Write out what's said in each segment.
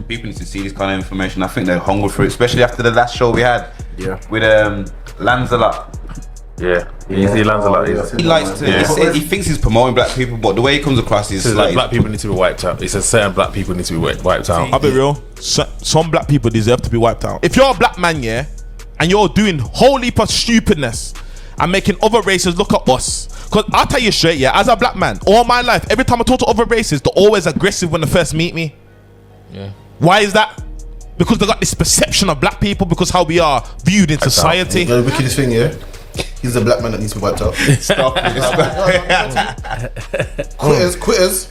people need to see this kind of information. I think they're hungry for it, especially after the last show we had. Yeah. With Lancelot. Yeah, he lands a lot. He likes to. He thinks he's promoting black people, but the way he comes across is like black people need to be wiped out. He says certain black people need to be wiped out. I'll be real. Some black people deserve to be wiped out. If you're a black man, yeah, and you're doing whole heap of stupidness and making other races look at us, because I'll tell you straight, yeah, as a black man, all my life, every time I talk to other races, they're always aggressive when they first meet me. Yeah. Why is that? Because they got this perception of black people because how we are viewed in society. The wickedest thing, yeah. He's a black man that needs to be wiped out. Stop. Quitters.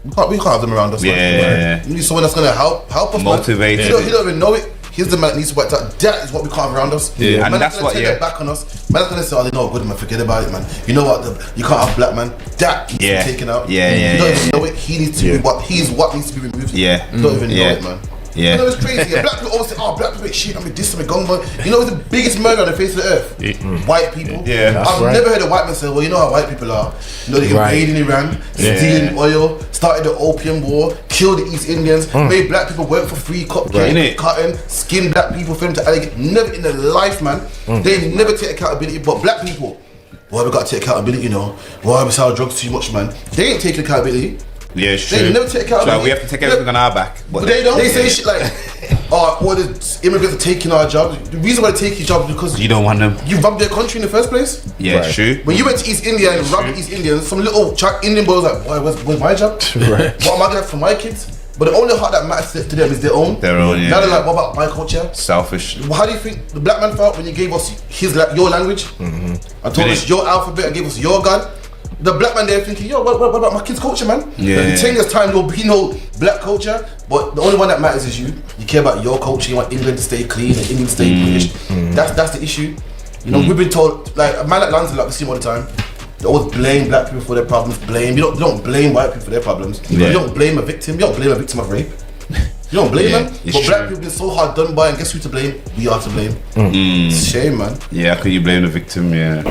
We can't have them around us. Yeah. We need someone that's gonna help us. Motivate. He don't even know it. He's the man that needs to be wiped out. That is what we can't have around us. Yeah, and man that's what. Take it back on us. Man, gonna say, "Oh, they know good, man. Forget about it, man. You know what? You can't have black man. That needs to be taken out. You don't even know it. He needs to be what needs to be removed. Yeah. You don't even know it, man. Yeah. You know it's crazy. Black people always say, "Oh, black people shit. I'm this, I'm a gun." You know, it's the biggest murder on the face of the earth. White people. Yeah. I've never heard a white man say, "Well, you know how white people are. You know, they invaded Iran, stealing oil, started the opium war, killed the East Indians, made black people work for free, cotton, skinned black people for them to allegate." Never in their life, man. They never take accountability. But black people, why we got to take accountability? You know, why we sell drugs too much, man? They ain't taking accountability. Yeah, it's true. They never take accountability. So we have to take everything on our back. But they don't. They say shit like, "Oh, all the immigrants are taking our jobs." The reason why they take your jobs is because you don't want them. You robbed their country in the first place. Yeah, it's true. When you went to East India and robbed East Indians, some little Indian boy was like, "Boy, where's my job? What am I gonna have for my kids?" But the only heart that matters to them is their own. Yeah. Now they're like, "What about my culture?" Selfish. Well, how do you think the black man felt when you gave us your language and told us your alphabet and gave us your God? The black man there thinking, "Yo, what about my kids' culture, man?" In 10 years' time, there'll be no black culture, but the only one that matters is you. You care about your culture. You want England to stay clean and England to stay British. That's the issue. You know, we've been told, like a man like Lancelot, we see him all the time. They always blame black people for their problems. You don't blame white people for their problems. You don't blame a victim. You don't blame a victim of rape. You don't blame them. But black people have been so hard done by, and guess who to blame? We are to blame. It's a shame, man. Yeah, how can you blame the victim? Yeah.